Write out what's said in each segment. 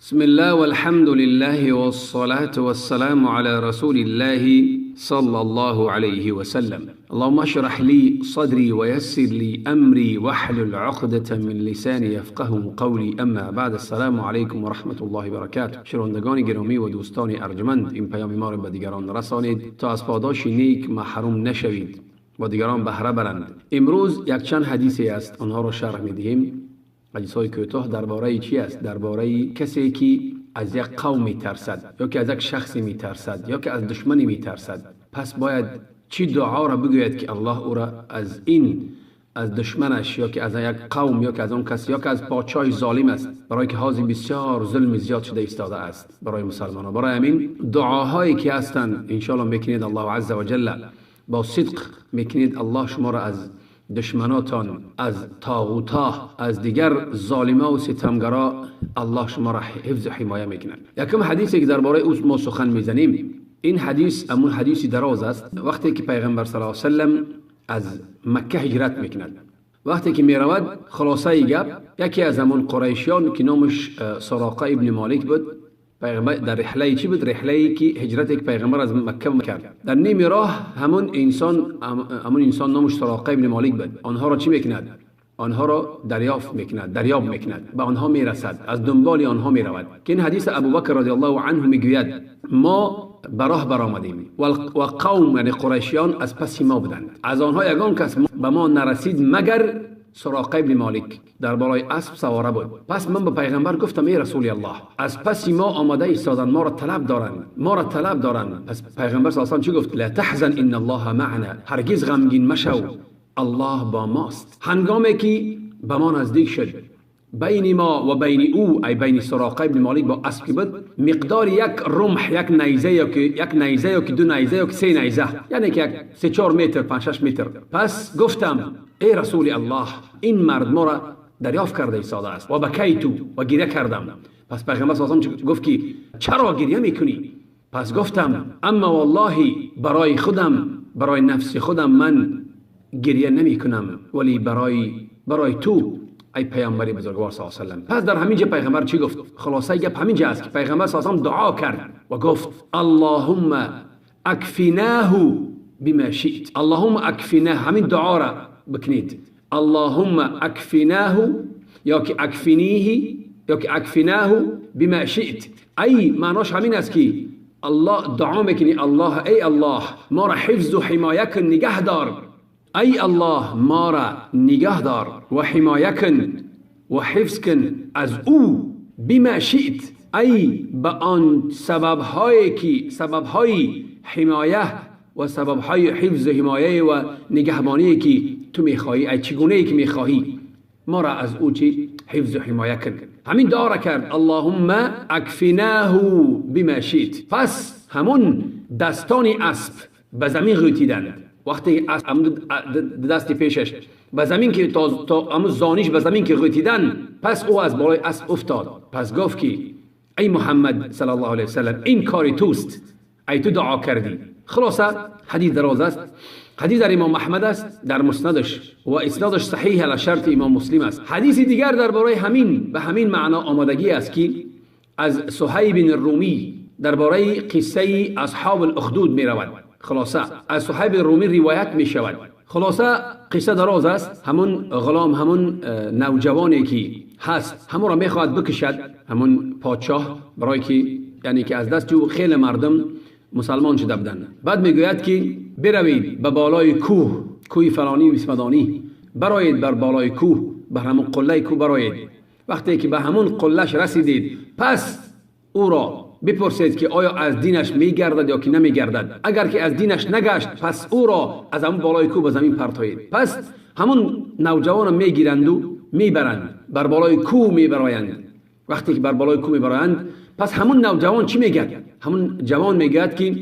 بسم الله والحمد لله والصلاة والسلام على رسول الله صلى الله عليه وسلم. اللهم اشرح لي صدري ويسر لي أمري واحلل عقدة من لساني يفقه قولي. اما بعد، السلام علیکم و رحمت الله و برکاته. شنوندگان گرامی و دوستان ارجمند، این پیام ما را به دیگران رسانید تا از پاداش نیک محروم نشوید و دیگران بهره برند. امروز یک چند حدیثی است، آنها را شرح می‌دهیم. حدیث‌های کوتاه درباره چی است؟ درباره کسی که از یک قوم میترسد، یا که از یک شخصی میترسد، یا که از دشمنی میترسد. پس باید چی دعا را بگوید که الله او را از دشمنش، یا که از یک قوم، یا که از اون کس، یا که از پادشاه ظالم است، برای که حاضر بسیار ظلم زیاد شده ایستاده است برای مسلمانان. برای همین دعاهایی که هستند ان شاء الله میکنید الله عز و جل با صدق میکنید، الله شما را از دشمناتان، از طاغوتا، از دیگر ظالما و ستمگرا الله شما را حفظ و حمایه میکنند. یکم حدیثی که درباره او ما سخن میزنیم، این حدیث همون حدیثی دراز است. وقتی که پیغمبر صلی الله علیه و سلم از مکه هجرت میکند، وقتی که میرود، خلاصه گپ، یکی از همون قریشیان که نامش سراقه ابن مالک بود، پیغمبر در رحله چی بود؟ رحله که هجرت یک پیغمبر از مکه کرد. در نیم راه همون انسان نامش سراقه ابن مالک بود. آنها را چی میکند؟ آنها را دریاب میکند، به آنها میرسد، از دنبال آنها میرود. که این حدیث ابوبکر رضی الله عنه میگوید ما به راه برآمدیم و قوم، یعنی قریشیان، از پس ما بودند. از آنها یگان کس به ما نرسید مگر سراقه ابن مالک، در بالای اسب سواره بود. پس من به پیغمبر گفتم ای رسول الله، از پس ما آمده ایستادند، ما را طلب دارند. پس پیغمبر صلی الله علیه و چی گفت؟ لا تحزن ان الله معنا، هرگز غمگین مشو، الله با ماست. هنگامی که به ما نزدیک شد، بین ما و بین او، ای بین سراقه ابن مالک با اسب که بود، مقدار یک رمح، یک نیزه، یا که دو نیزه، یا که سه نیزه، یعنی که 3-4 متر 5-6 متر. پس گفتم ای رسول الله، این مرد ما را دریافت کرده ایستاده است. و بکیتو، و گریه کردم. پس پیغمبر صلی الله علیه و گفت که چرا گریه میکنی؟ پس گفتم اما والله برای نفس خودم من گریه نمی کنم، ولی برای تو ای پیامبر بزرگوار صلی الله علیه و سلم. پس در همینجا پیغمبر چی گفت؟ خلاصه گپ همینجا است که پیغمبر صلی الله علیه و دعا کرد و گفت اللهم اکفناه بما شئت. اللهم اکفناه، همین دعا را بکنید. اللهم اکفناه، یا که اکفنیه، یا که اکفناه بما شئت. ای معناش همین است که الله دعا میکنی، الله ای الله ما را حفظ و حمایه کن، نگه دار. ای الله ما را نگه دار و حمایه کن و حفظ کن از او، بما شئت، ای به آن سببهای حمایه و سببهای حفظ و حمایه و نگهبانی که تو میخواهی، ای چگونه که میخواهی ما را از او چی حفظ و حمایه کن. همین دعا را کرد، اللهم اکفناه بما شئت. پس همون دستان اسب به زمین غوتیدند. وقتی دست پیشش به زمین که تا همون زانیش به زمین که غوتیدن، پس او از بالای اسب افتاد. پس گفت که ای محمد صلی الله علیه و سلم، این کار توست، ای تو دعا کردی. خلاصه حدیث دراز است. حدیث در امام احمد است در مسندش و اسنادش صحیح علی شرط امام مسلم است. حدیث دیگر درباره به همین معنا آمدگی است که از صهیب الرومی درباره قصه اصحاب الاخدود می رود. خلاصه از صهیب الرومی روایت می شود. خلاصه قصه دراز است. همون غلام، همون نوجوانی که هست، همون را می خواهد بکشد همون پادشاه، برای که یعنی که از دست جو خیلی مردم مسلمان شده بودند. بعد میگوید که بروید به بالای کوه فلانی و بسمدانی، برایید بر بالای کوه، بر همون قله کوه برایید. وقتی که به همون قلهش رسیدید، پس او را بپرسید که آیا از دینش میگردد یا که نمیگردد. اگر که از دینش نگشت، پس او را از همون بالای کوه به زمین پرتایید. پس همون نوجوان میگیرند و میبرند بر بالای کوه میبرایند. وقتی که بر بالای کوه میبرند، پس همون نوجوان چی میگه؟ همون جوان میگه که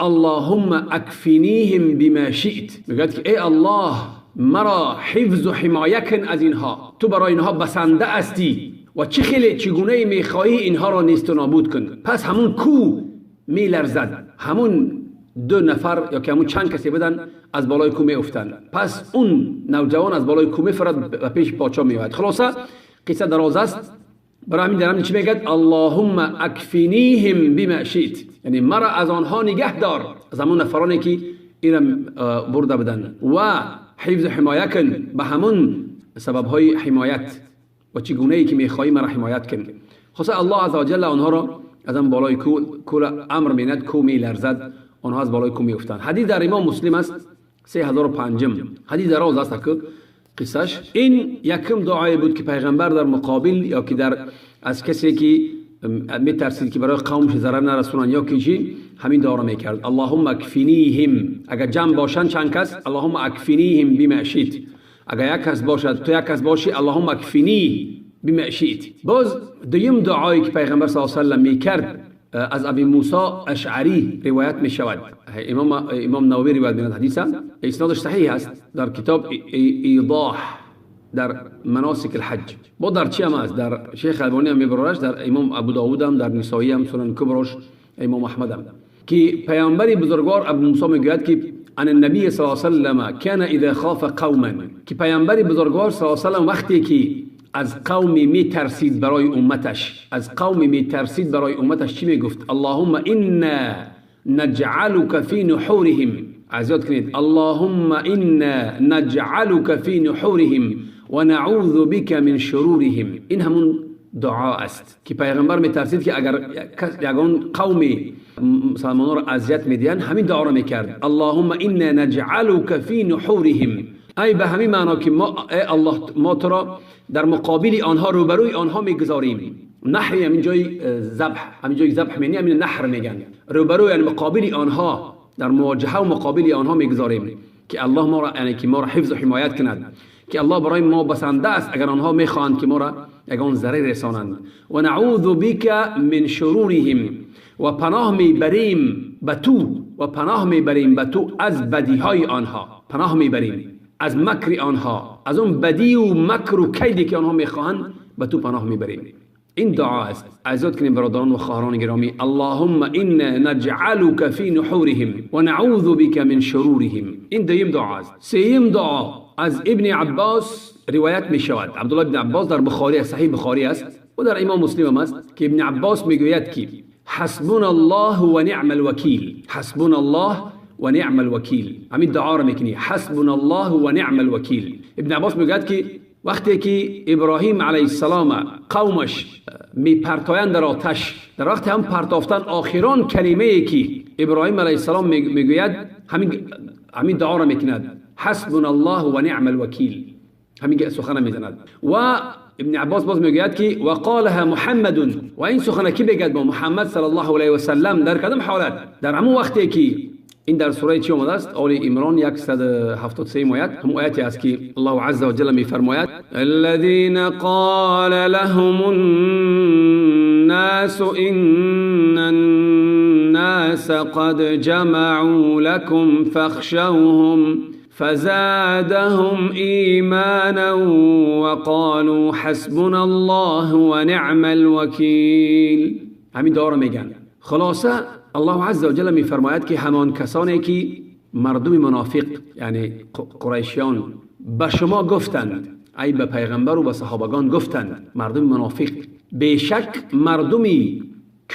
اللهم اکفنیهم بما شئت، میگه که ای الله مرا حفظ و حمایه کن از اینها، تو برای اینها بسنده هستی و چگونه میخواهی اینها را نیست و نابود کن. پس همون کو میلرزد، همون 2 نفر یا که همون چند کسی بدن از بالای کو میافتند. پس اون نوجوان از بالای کو میفرد و پیش پادشاه میاد. خلاصه قصه دراز است. برای همین در همین چی میگه؟ اللهم اکفینیهم بما شئت، یعنی مرا از آنها نگه دار، از همون نفرانی که اینم برده بدن، و حفظ و حمایت کن به همون سبب های حمایت و چگونه ای که میخوایی مرا حمایت کن. خصوصا الله عزوجل آنها را از آن بالای کول امر میند کو میلرزد، آنها از بالای کو میافتند. حدیث در امام مسلم است 3005 حدیث دراز است که قصهش این یکم دعای بود که پیغمبر در مقابل یا که در از کسی که میترسید که برای قومش ضرر نرسونن یا کیجی همین دعا را میکرد. اللهم اکفینیهم، اگر جمع باشن چند کس اللهم اکفینیهم بما شئت، اگر یک کس باشد تو یک کس باشی اللهم اکفینی بما شئت. باز دویم دعایی که پیغمبر صلی الله علیه و سلم میکرد از ابی موسی اشعری روایت می شود. امام نووی روایت می‌کند، حدیث اسنادش صحیح است در کتاب ایضاح در مناسک الحج. با در چی هم است؟ در شیخ البانی هم میبرش، در امام ابو داوود هم، در نسائی هم، سنن کبرش امام احمد هم، که پیامبر بزرگوار ابو موسی میگوید که ان النبی صلی الله علیه و سلم کان اذا خاف قوما، که پیامبر بزرگوار صلی الله علیه و سلم وقتی که از قومی می ترسید برای امتش، از قومی می ترسید برای امتش چی می گفت؟ اللهم انا نجعلك في نحورهم، عزیزات کنید، اللهم انا نجعلك في نحورهم و نعوذ بك من شرورهم. این همون دعا است که پیغمبر می ترسید که اگر یگان قومی مسلمانان را اذیت میدین همین دعا را میکرد، اللهم انا نجعلك في نحورهم، ای به همین معنا که ما ای الله ما تو را در مقابل آنها روبروی آنها میگذاریم. نحر همین جای ذبح، همین جای ذبح معنی همین نحر میگن، روبروی یعنی مقابل آنها، در مواجهه و مقابل آنها میگذاریم که الله ما را یعنی که ما را حفظ و حمایت کند، که الله برای ما بسنده است اگر آنها میخواهند که ما را یگان ضرر رسانند. و نعوذ بک من شرورهم، و پناه میبریم به تو، و پناه میبریم به تو از بدی های آنها، پناه میبریم از مکر آنها، از اون بدی و مکر و کیدی که آنها میخواهند به تو پناه میبریم. این دعا است. عزیزات کنیم برادران و خواهران گرامی، اللهم انا نجعلك في نحورهم و نعوذ بك من شرورهم. این دویم دعا است. سوم دعا از ابن عباس روایت می شود. عبدالله ابن عباس در بخاری، صحیح بخاری است و در امام مسلم است که ابن عباس میگوید که حسبنا الله و نعم الوکیل، حسبنا الله و نعم الوکیل. همین دعا را میکنی، حسبنا الله و نعم الوکیل. ابن عباس میگوید که وقتی که ابراهیم علیه السلام قومش میپرتایند در آتش، در وقت هم پرتافتن آخران کلمه ای که ابراهیم علیه السلام میگوید همین دعا را میکند، حسبنا الله و نعم الوکیل. همین سخن میزند. و ابن عباس باز میگوید که وقالها محمد، و این سخن کی بگد با محمد صلی الله علیه و سلم در کدام حالت؟ در همون وقتی که این در سوره چی اومده است؟ آل عمران 173 آیت، هم آیتی است که الله عز و جل میفرماید الذين قال لهم الناس ان الناس قد جمعوا لكم فاخشوهم فزادهم ایمانا وقالوا حسبنا الله ونعم الوکیل. همین دعا را میگن. خلاصه الله عز و جل میفرماید که همان کسانی که مردم منافق یعنی قریشیان به شما گفتند، ای به پیغمبر و به صحابگان گفتند، مردم منافق، بیشک مردمی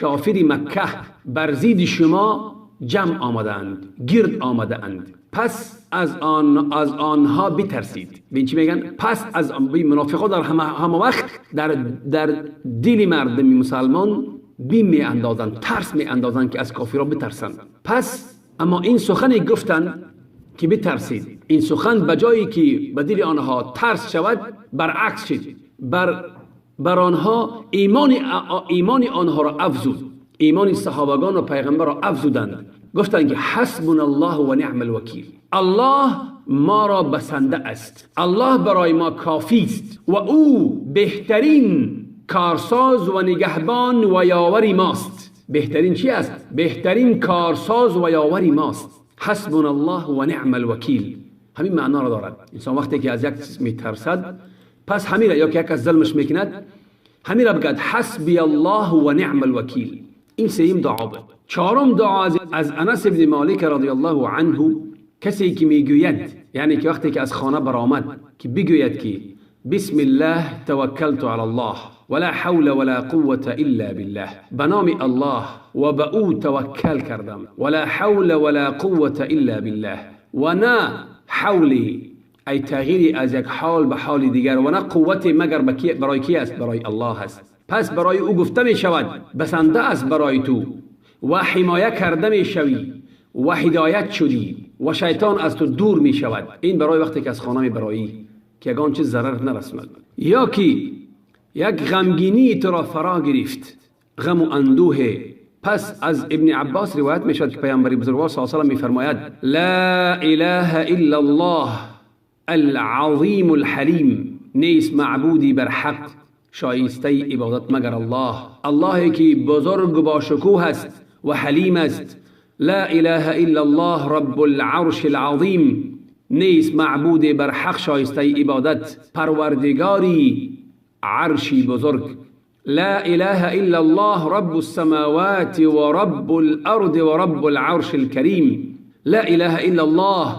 کافر مکه بر ضد شما جمع آمدند، گرد آمدند، پس از آنها بترسید. ببین چی میگن؟ پس از منافقا در همه وقت در دل مردم مسلمان بیم می اندازند، ترس می اندازند که از کافرها بترسند. پس اما این سخن گفتند که بترسید، این سخن بجایی که به دل آنها ترس شود برعکس شد، بر آنها ایمان آنها را افزود، ایمان صحابگان و پیغمبر را افزودند. گفتند که حسبنا الله و نعم الوکیل، الله ما را بسنده است، الله برای ما کافی است و او بهترین کارساز و نگهبان و یاوری ماست. بهترین چی است؟ بهترین کارساز و یاوری ماست. حسبنا الله و نعم الوکیل. همین معنا را دارد. انسان وقتی که از یک چیز میترسد، پس همین را یا که یک از ظلمش میکند، همین را بگد حسبی الله و نعم الوکیل. این سوم دعا بود. چهارم دعا از انس بن مالک رضی الله عنه، کسی که میگوید، یعنی که وقتی که از خانه برآمد که بگوید که بسم الله توکلت علی الله ولا حول ولا قوة الا بالله. به نام الله و به او توکل کردم. ولا حول ولا قوة الا بالله. و نه حولی ای تغییری از یک حال به حال دیگر و نه قوت مگر برای کی است؟ برای الله است. پس برای او گفته می شود بسنده است برای تو و حمایه کرده می شوی و هدایت شدی و شیطان از تو دور می شود. این برای وقتی که از خانه می برایی که یگان چیز ضرر نرسد. یا که یک غمگینی تو را فرا گرفت، غم و اندوه. پس از ابن عباس روایت می شود که پیامبر بزرگوار صلی الله علیه و آله می فرماید لا اله الا الله العظیم الحلیم، نیست معبودی بر حق شایسته عبادت مگر الله، اللهی که بزرگ و با شکوه است و حلیم است. لا اله الا الله رب العرش العظیم، نیست معبود بر حق شایسته عبادت پروردگاری عرشی بزرگ. لا اله الا الله رب السماوات و رب الارض و رب العرش الكریم. لا اله الا الله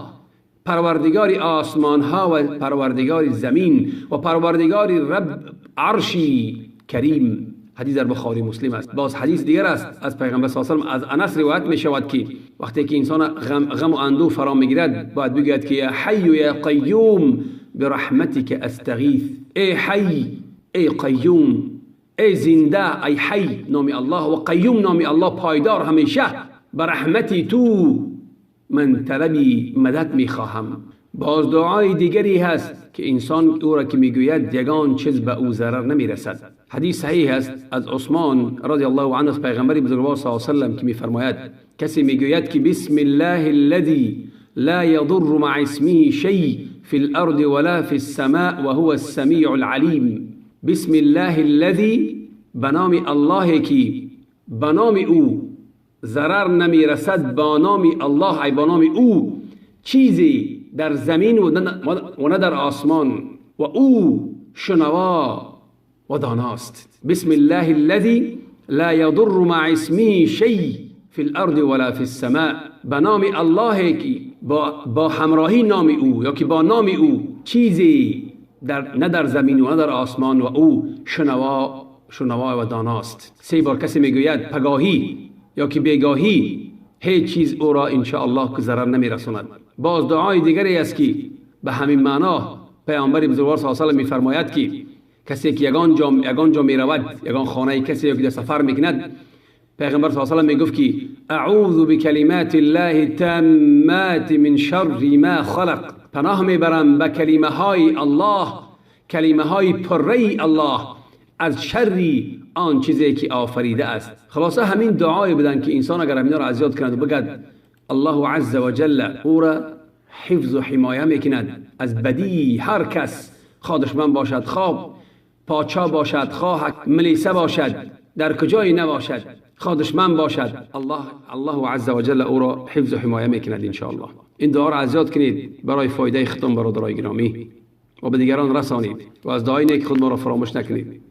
پروردگاری آسمان ها و پروردگاری زمین و پروردگاری رب عرشی کریم. حدیث در بخاری مسلم است. باز حدیث دیگر است از پیغمبر صلی الله علیه و آله از انس روایت می شود که وقتی که انسان غم و اندوه فرا میگیرد باید بگوید که یا حی یا قیوم برحمتک استغیث. ای حی، ای قیوم، ای زنده، ای حی نام الله و قیوم نام الله پایدار همیشه، برحمتی تو من طلبی مدد می خواهم. باز دعای دیگری هست که انسان او را که میگوید یگان چیز به او ضرر نمی رسد. حدیث صحیح است از عثمان رضی الله عنه از پیغمبر بزرگوار صلی الله علیه و آله که میفرماید کسی میگوید که بسم الله الذي لا يضر مع اسمه شيء في الارض ولا في السماء وهو السميع العليم. بسم الله الذي، بنام الله که بنام او ضرر نمی رسد، بنام الله ای بنام او چیزی در زمین و نه در آسمان و او شنوا و داناست. بسم الله الذي لا يضر مع اسمه شيء في الارض ولا في السماء، بنام الله که با همراهی نام او یا که با نام او چیزی نه در زمین و نه در آسمان و او شنوا و داناست. 3 بار کسی میگوید پگاهی یا که بیگاهی هیچ چیز او را انشاءالله که ضرر نمی رساند. باز دعای دیگری است که به همین معنا پیامبر بزرگوار صلی الله علیه و آله می فرماید که کسی که یگان جا می رود، یگان خانه کسی که در سفر میکند، پیغمبر صلی الله علیه و آله می گفت که اعوذ بکلمات الله التامات من شر ما خلق، پناه میبرم به کلمه های الله، کلمه های پره الله از شری آن چیزی که آفریده است. خلاصه همین دعای بدن که انسان اگر همینا را از یاد کند و بگد الله عز و جل او را حفظ و حمایه میکند از بدی هر کس، خواه دشمن باشد، خواه پاچا باشد، خواه ملیسه باشد، در کجایی نباشد، خواه دشمن باشد، الله عز و جل او را حفظ و حمایه میکند انشاءالله. این دعا را از یاد کنید برای فایده خودتان برادرای گرامی و به دیگران رسانید و از دعای نیک خود ما را فراموش نکنید.